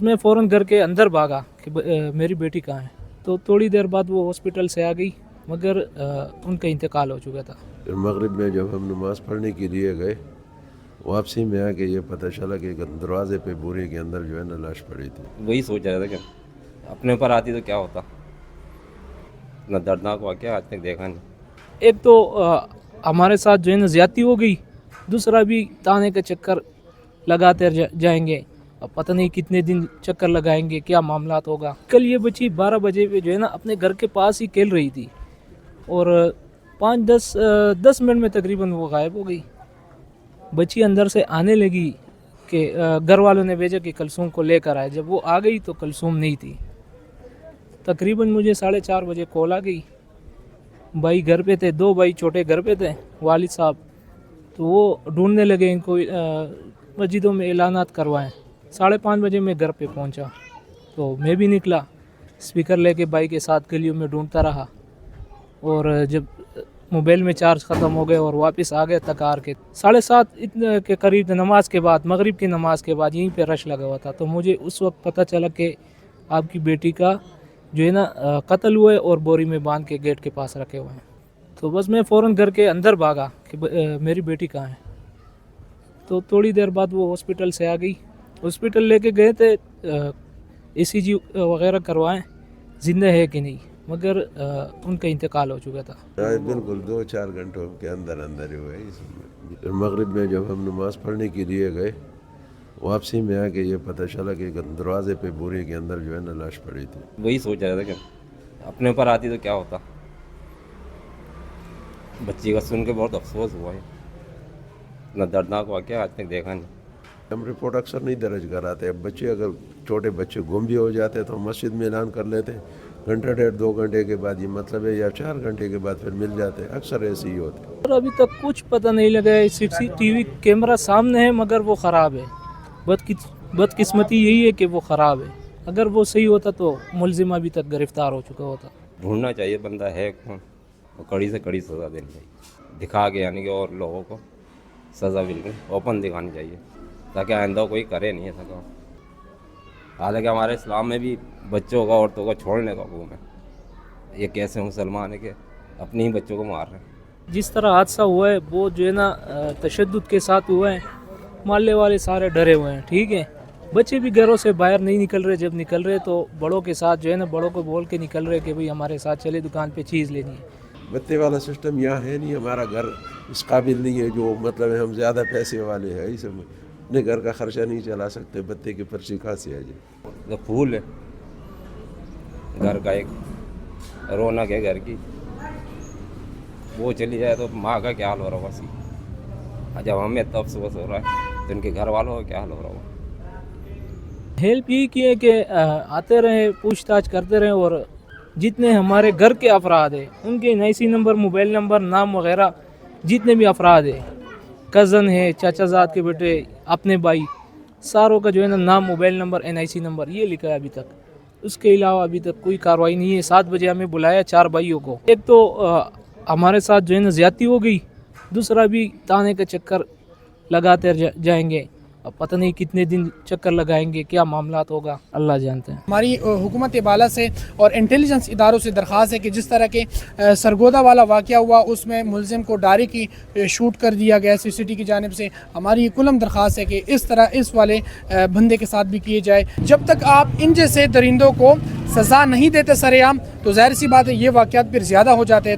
मैं फ़ौरन घर के अंदर भागा कि मेरी बेटी कहाँ है। तो थोड़ी देर बाद वो हॉस्पिटल से आ गई, मगर उनका इंतकाल हो चुका था। फिर मगरिब में जब हम नमाज़ पढ़ने के लिए गए, वापसी में आके ये पता चला कि दरवाजे पे बोरे के अंदर जो है ना लाश पड़ी थी। वही सोच रहा था कि अपने ऊपर आती तो क्या होता, इतना दर्दनाक वाक़या आज तक देखा नहीं। एक तो हमारे साथ जो है ना ज़्यादती हो गई, दूसरा भी ताने का चक्कर लगाते जाएंगे। अब पता नहीं कितने दिन चक्कर लगाएंगे, क्या मामलात होगा। कल ये बच्ची 12 बजे पे जो है ना अपने घर के पास ही खेल रही थी और 5-10 मिनट में तकरीबन वो गायब हो गई। बच्ची अंदर से आने लगी कि घर वालों ने भेजा कि कलसूम को लेकर आए। जब वो आ गई तो कलसूम नहीं थी। तकरीबन मुझे 4:30 बजे कॉल आ गई। भाई घर पे थे, 2 भाई छोटे घर पे थे, वालिद साहब। तो वो ढूंढने लगे इनको, मस्जिदों में ऐलानात करवाएं। 5:30 बजे मैं घर पे पहुंचा तो मैं भी निकला, स्पीकर लेके भाई के साथ गलियों में ढूंढता रहा। और जब मोबाइल में चार्ज ख़त्म हो गए और वापस आ गए तकार के 7:30 इतने के करीब नमाज के बाद, मगरिब की नमाज के बाद यहीं पे रश लगा हुआ था। तो मुझे उस वक्त पता चला कि आपकी बेटी का जो है ना कत्ल हुआ है और बोरी में बांध के गेट के पास रखे हुए हैं। तो बस मैं फ़ौरन घर के अंदर भागा कि मेरी बेटी कहाँ है। तो थोड़ी देर बाद वो हॉस्पिटल से आ गई। हॉस्पिटल लेके गए थे ECG वगैरह करवाएं ज़िंदा है कि नहीं, मगर उनका इंतकाल हो चुका था। बिल्कुल 2-4 घंटों के अंदर अंदर ही हुआ है इसमें। फिर मगरिब में जब हम नमाज़ पढ़ने के लिए गए, वापसी में आके ये पता चला कि दरवाजे पे बोरे के अंदर जो है ना लाश पड़ी थी। वही सोच रहा था कि अपने ऊपर आती तो क्या होता। बच्ची का सुन के बहुत अफसोस हुआ है, इतना दर्दनाक वाक़या आज तक देखा नहीं। हम रिपोर्ट अक्सर नहीं दर्ज कराते। अब बच्चे अगर छोटे बच्चे गुम भी हो जाते तो मस्जिद में ऐलान कर लेते, घंटा 1.5-2 घंटे के बाद, ये मतलब है, या 4 घंटे के बाद फिर मिल जाते। अक्सर ऐसे ही होते। और अभी तक कुछ पता नहीं लगा है। CCTV कैमरा सामने है मगर वो ख़राब है। बदकिस्मती यही है कि वो ख़राब है। अगर वो सही होता तो मुलजिम अभी तक गिरफ्तार हो चुका होता। ढूंढना चाहिए बंदा है कौन, और कड़ी से कड़ी सज़ा देनी चाहिए, दिखा के, यानी कि और लोगों को सज़ा बिल्कुल ओपन दिखानी चाहिए, ताकि आइंदा कोई करे नहीं ऐसा काम। हालांकि हमारे इस्लाम में भी बच्चों का, औरतों को छोड़ने का हुक्म है। ये कैसे मुसलमान है कि अपने ही बच्चों को मार रहे हैं। जिस तरह हादसा हुआ है वो जो है ना तशद्दुद के साथ हुआ है। मोहल्ले वाले सारे डरे हुए हैं, ठीक है। बच्चे भी घरों से बाहर नहीं निकल रहे। जब निकल रहे तो बड़ों के साथ जो है ना, बड़ों को बोल के निकल रहे कि भाई हमारे साथ चले, दुकान पे चीज़ लेनी है। बत्ते वाला सिस्टम यहाँ है नहीं। हमारा घर इस काबिल नहीं है, जो मतलब है हम ज़्यादा पैसे वाले हैं, इस अपने घर का खर्चा नहीं चला सकते। बत्ते की पर्ची कहाँ से आ जाए। तो फूल है घर का, एक रौनक है घर की, वो चली जाए तो माँ का क्या हाल हो रहा होगा। जब हमें तब अफसोस हो रहा है तो इनके घर वालों का क्या हाल हो रहा होगा। हेल्प यही की है कि आते रहे, पूछताछ करते रहे, और जितने हमारे घर के अफराद हैं उनके NIC नंबर, मोबाइल नंबर, नाम वगैरह, जितने भी अफराद हैं, कज़न है, चाचाजाद के बेटे, अपने भाई, सारों का जो है ना नाम, मोबाइल नंबर, NIC नंबर ये लिखा है अभी तक। उसके अलावा अभी तक कोई कार्रवाई नहीं है। 7 बजे हमें बुलाया 4 भाइयों को। एक तो हमारे साथ जो है ना ज़्यादती हो गई, दूसरा भी ताने का चक्कर लगाते जाएंगे। अब पता नहीं कितने दिन चक्कर लगाएंगे, क्या मामलात होगा, अल्लाह जानते हैं। हमारी हुकूमत बाला से और इंटेलिजेंस इदारों से दरख्वास्त है कि जिस तरह के सरगोदा वाला वाक़या हुआ उसमें मुलजिम को डायरेक्ट शूट कर दिया गया CCTV की जानिब से। हमारी ये कुलम दरख्वास्त है कि इस तरह इस वाले बंदे के साथ भी किए जाए। जब तक आप इन जैसे दरिंदों को सज़ा नहीं देते सरेआम, तो ज़ाहिर सी बात है ये वाक़यात फिर ज़्यादा हो जाते हैं।